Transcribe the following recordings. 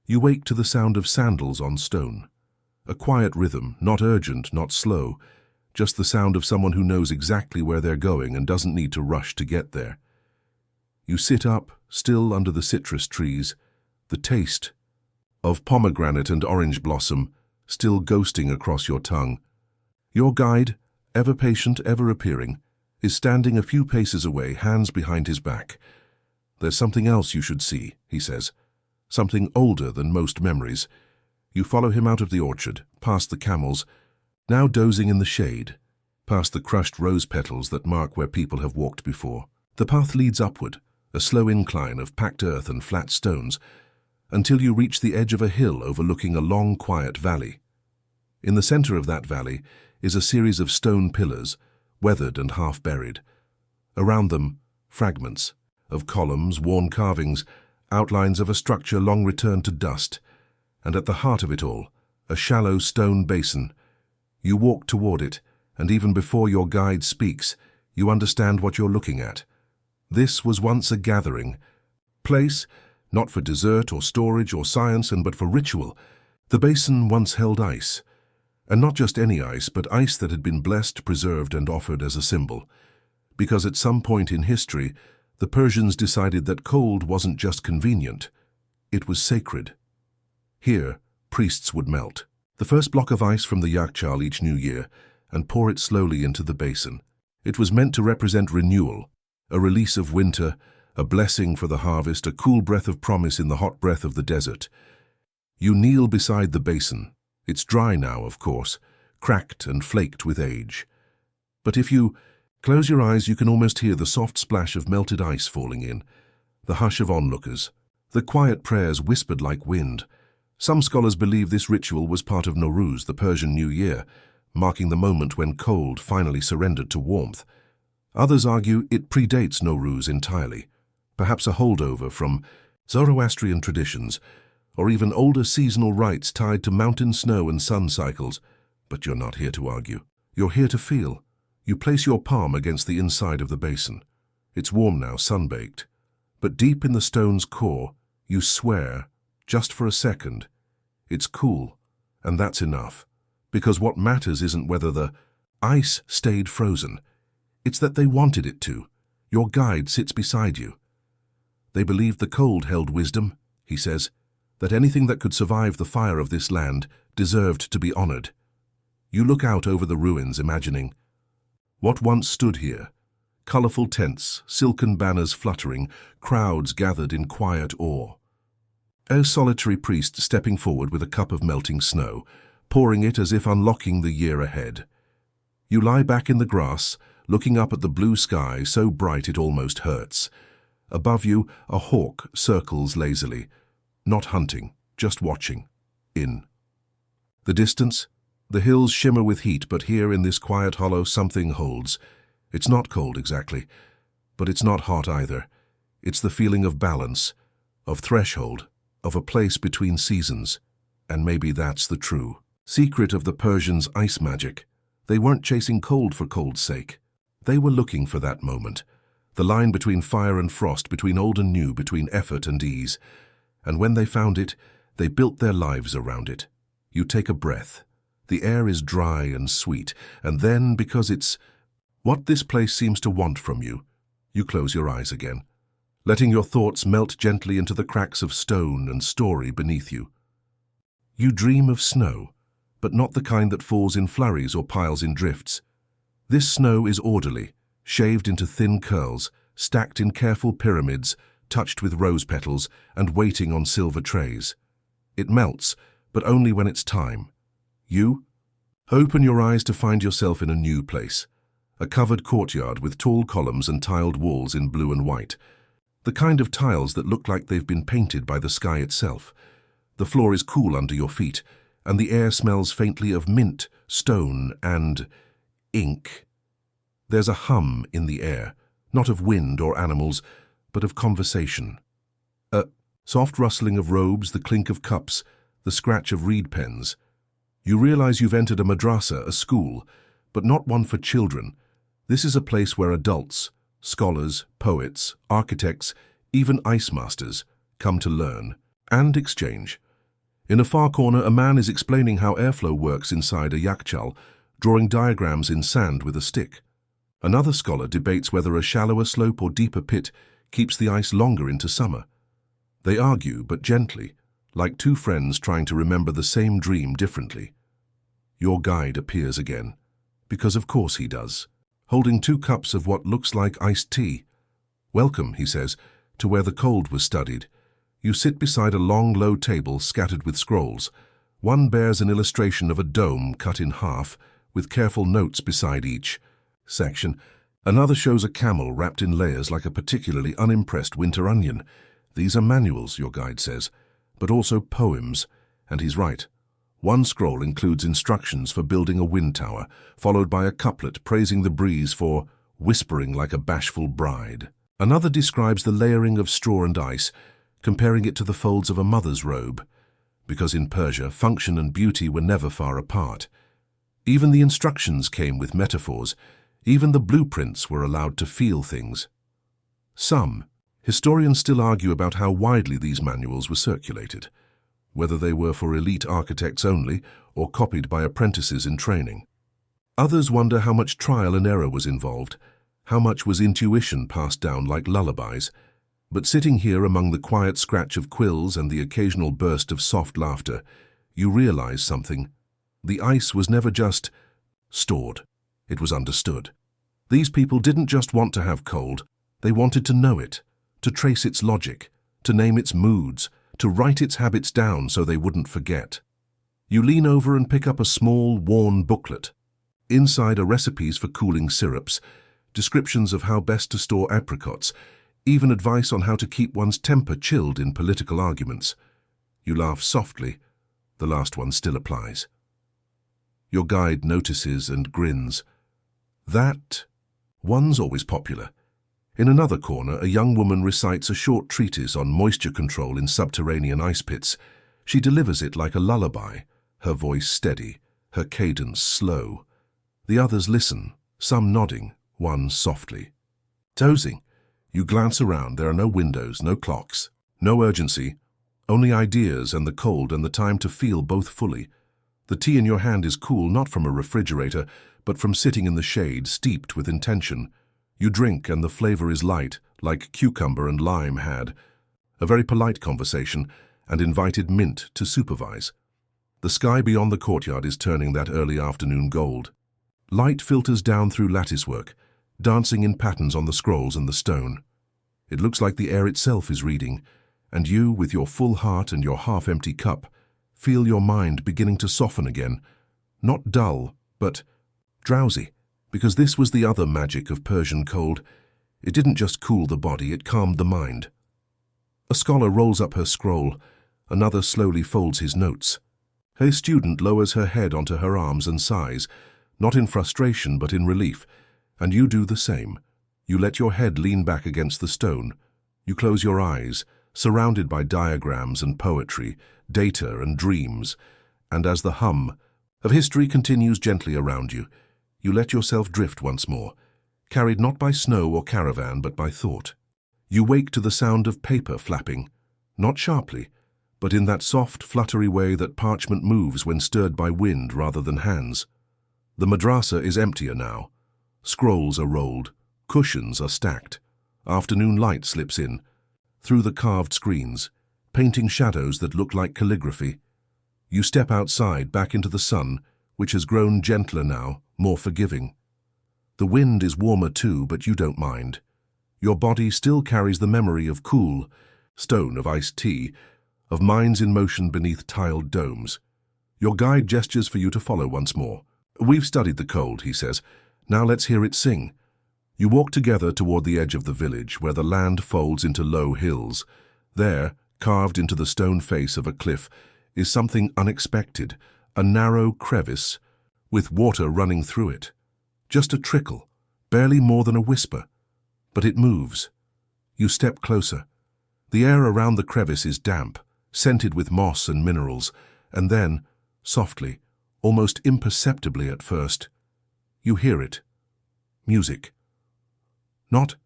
You wake to the sound of sandals on stone. A quiet rhythm, not urgent, not slow, just the sound of someone who knows exactly where they're going and doesn't need to rush to get there. You sit up, still under the citrus trees, the taste of pomegranate and orange blossom still ghosting across your tongue. Your guide, ever patient, ever appearing, is standing a few paces away, hands behind his back. "There's something else you should see," he says. "Something older than most memories." You follow him out of the orchard, past the camels, now dozing in the shade, past the crushed rose petals that mark where people have walked before. The path leads upward, a slow incline of packed earth and flat stones, until you reach the edge of a hill overlooking a long, quiet valley. In the center of that valley is a series of stone pillars, weathered and half-buried. Around them, fragments of columns, worn carvings, outlines of a structure long returned to dust, and at the heart of it all, a shallow stone basin. You walk toward it, and even before your guide speaks, you understand what you're looking at. This was once a gathering place, not for dessert or storage or science, but for ritual. The basin once held ice, and not just any ice, but ice that had been blessed, preserved, and offered as a symbol. Because at some point in history, the Persians decided that cold wasn't just convenient, it was sacred. Here, priests would melt the first block of ice from the Yakchal each new year and pour it slowly into the basin. It was meant to represent renewal, a release of winter, a blessing for the harvest, a cool breath of promise in the hot breath of the desert. You kneel beside the basin. It's dry now, of course, cracked and flaked with age. But if you close your eyes, you can almost hear the soft splash of melted ice falling in, the hush of onlookers, the quiet prayers whispered like wind. Some scholars believe this ritual was part of Nowruz, the Persian New Year, marking the moment when cold finally surrendered to warmth. Others argue it predates Nowruz entirely, perhaps a holdover from Zoroastrian traditions, or even older seasonal rites tied to mountain snow and sun cycles. But you're not here to argue. You're here to feel. You place your palm against the inside of the basin. It's warm now, sun-baked. But deep in the stone's core, you swear, just for a second, it's cool, and that's enough. Because what matters isn't whether the ice stayed frozen. It's that they wanted it to. Your guide sits beside you. They believed the cold held wisdom, he says, that anything that could survive the fire of this land deserved to be honored. You look out over the ruins, imagining what once stood here. Colorful tents, silken banners fluttering, crowds gathered in quiet awe. A solitary priest stepping forward with a cup of melting snow, pouring it as if unlocking the year ahead. You lie back in the grass, looking up at the blue sky so bright it almost hurts. Above you, a hawk circles lazily, not hunting, just watching. In the distance, the hills shimmer with heat, but here in this quiet hollow something holds. It's not cold exactly, but it's not hot either. It's the feeling of balance, of threshold, of a place between seasons. And maybe that's the true secret of the Persians' ice magic. They weren't chasing cold for cold's sake. They were looking for that moment, the line between fire and frost, between old and new, between effort and ease. And when they found it, they built their lives around it. You take a breath. The air is dry and sweet, and then, because it's what this place seems to want from you, you close your eyes again, letting your thoughts melt gently into the cracks of stone and story beneath you. You dream of snow, but not the kind that falls in flurries or piles in drifts. This snow is orderly, shaved into thin curls, stacked in careful pyramids, touched with rose petals, and waiting on silver trays. It melts, but only when it's time. You open your eyes to find yourself in a new place, a covered courtyard with tall columns and tiled walls in blue and white, the kind of tiles that look like they've been painted by the sky itself. The floor is cool under your feet, and the air smells faintly of mint, stone, and ink. There's a hum in the air, not of wind or animals, but of conversation. A soft rustling of robes, the clink of cups, the scratch of reed pens. You realize you've entered a madrasa, a school, but not one for children. This is a place where adults, scholars, poets, architects, even ice masters, come to learn and exchange. In a far corner, a man is explaining how airflow works inside a yakchal, drawing diagrams in sand with a stick. Another scholar debates whether a shallower slope or deeper pit keeps the ice longer into summer. They argue, but gently, like two friends trying to remember the same dream differently. Your guide appears again, because of course he does, holding 2 cups of what looks like iced tea. "Welcome," he says, "to where the cold was studied." You sit beside a long, low table scattered with scrolls. One bears an illustration of a dome cut in half, with careful notes beside each section. Another shows a camel wrapped in layers like a particularly unimpressed winter onion. These are manuals, your guide says, but also poems, and he's right. One scroll includes instructions for building a wind tower, followed by a couplet praising the breeze for whispering like a bashful bride. Another describes the layering of straw and ice, comparing it to the folds of a mother's robe, because in Persia, function and beauty were never far apart. Even the instructions came with metaphors. Even the blueprints were allowed to feel things. Some historians still argue about how widely these manuals were circulated, whether they were for elite architects only or copied by apprentices in training. Others wonder how much trial and error was involved, how much was intuition passed down like lullabies. But sitting here among the quiet scratch of quills and the occasional burst of soft laughter, you realize something. The ice was never just stored. It was understood. These people didn't just want to have cold. They wanted to know it, to trace its logic, to name its moods, to write its habits down so they wouldn't forget. You lean over and pick up a small, worn booklet. Inside are recipes for cooling syrups, descriptions of how best to store apricots, even advice on how to keep one's temper chilled in political arguments. You laugh softly. The last one still applies. Your guide notices and grins. That one's always popular. In another corner, a young woman recites a short treatise on moisture control in subterranean ice pits. She delivers it like a lullaby, her voice steady, her cadence slow. The others listen, some nodding, one softly. Dozing. You glance around. There are no windows, no clocks, no urgency, only ideas and the cold and the time to feel both fully. The tea in your hand is cool, not from a refrigerator, but from sitting in the shade, steeped with intention. You drink and the flavor is light, like cucumber and lime had. A very polite conversation, and invited mint to supervise. The sky beyond the courtyard is turning that early afternoon gold. Light filters down through latticework, dancing in patterns on the scrolls and the stone. It looks like the air itself is reading, and you, with your full heart and your half-empty cup, feel your mind beginning to soften again. Not dull, but drowsy, because this was the other magic of Persian cold. It didn't just cool the body, it calmed the mind. A scholar rolls up her scroll, another slowly folds his notes. Her student lowers her head onto her arms and sighs, not in frustration but in relief, and you do the same. You let your head lean back against the stone. You close your eyes, surrounded by diagrams and poetry, data and dreams, and as the hum of history continues gently around you, you let yourself drift once more, carried not by snow or caravan but by thought. You wake to the sound of paper flapping, not sharply, but in that soft, fluttery way that parchment moves when stirred by wind rather than hands. The madrasa is emptier now. Scrolls are rolled, cushions are stacked. Afternoon light slips in, through the carved screens, painting shadows that look like calligraphy. You step outside, back into the sun, which has grown gentler now, more forgiving. The wind is warmer too, but you don't mind. Your body still carries the memory of cool stone, of iced tea, of minds in motion beneath tiled domes. Your guide gestures for you to follow once more. "We've studied the cold," he says. "Now let's hear it sing." You walk together toward the edge of the village, where the land folds into low hills. There, carved into the stone face of a cliff, is something unexpected, a narrow crevice with water running through it. Just a trickle, barely more than a whisper. But it moves. You step closer. The air around the crevice is damp, scented with moss and minerals, and then, softly, almost imperceptibly at first, you hear it. Music. Not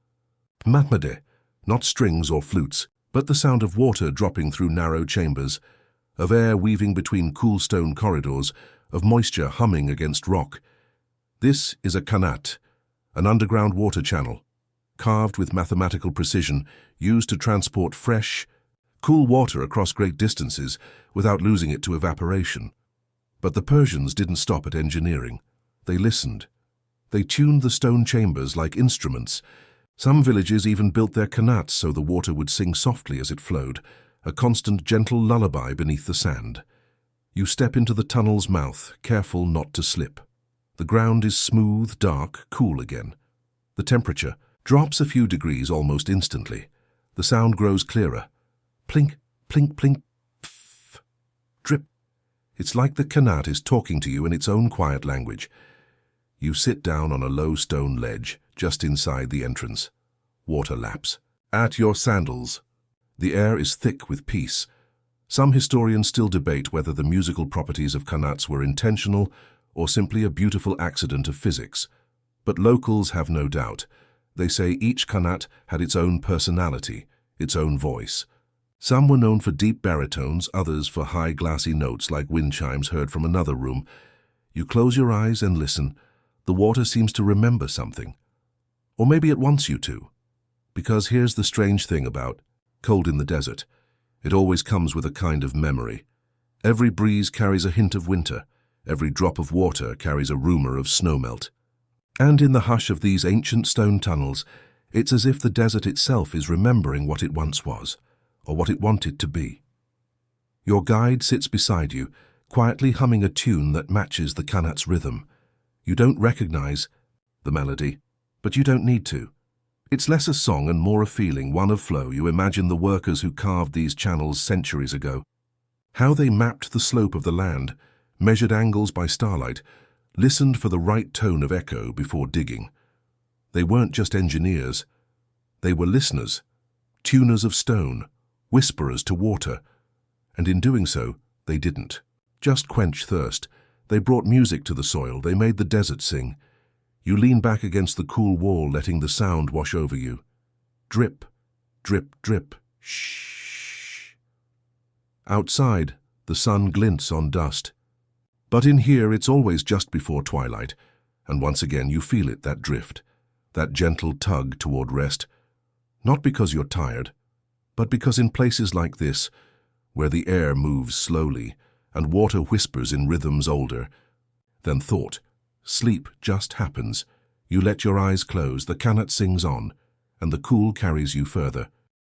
matmade, not strings or flutes, but the sound of water dropping through narrow chambers, of air weaving between cool stone corridors, of moisture humming against rock. This is a qanat, an underground water channel, carved with mathematical precision, used to transport fresh, cool water across great distances without losing it to evaporation. But the Persians didn't stop at engineering. They listened. They tuned the stone chambers like instruments. Some villages even built their qanats so the water would sing softly as it flowed, a constant gentle lullaby beneath the sand. You step into the tunnel's mouth, careful not to slip. The ground is smooth, dark, cool again. The temperature drops a few degrees almost instantly. The sound grows clearer. Plink, plink, plink, pff, drip. It's like the qanat is talking to you in its own quiet language. You sit down on a low stone ledge just inside the entrance. Water laps. At your sandals. The air is thick with peace. Some historians still debate whether the musical properties of qanats were intentional or simply a beautiful accident of physics. But locals have no doubt. They say each qanat had its own personality, its own voice. Some were known for deep baritones, others for high glassy notes like wind chimes heard from another room. You close your eyes and listen. The water seems to remember something. Or maybe it wants you to. Because here's the strange thing about cold in the desert. It always comes with a kind of memory. Every breeze carries a hint of winter. Every drop of water carries a rumor of snowmelt. And in the hush of these ancient stone tunnels, it's as if the desert itself is remembering what it once was, or what it wanted to be. Your guide sits beside you, quietly humming a tune that matches the qanat's rhythm. You don't recognize the melody, but you don't need to. It's less a song and more a feeling, one of flow. You imagine the workers who carved these channels centuries ago. How they mapped the slope of the land, measured angles by starlight, listened for the right tone of echo before digging. They weren't just engineers. They were listeners, tuners of stone, whisperers to water. And in doing so, they didn't just quench thirst. They brought music to the soil. They made the desert sing. You lean back against the cool wall, letting the sound wash over you. Drip, drip, drip, shh. Outside, the sun glints on dust. But in here, it's always just before twilight, and once again you feel it, that drift, that gentle tug toward rest. Not because you're tired, but because in places like this, where the air moves slowly and water whispers in rhythms older than thought, sleep just happens. You let your eyes close, the qanat sings on, and the cool carries you further.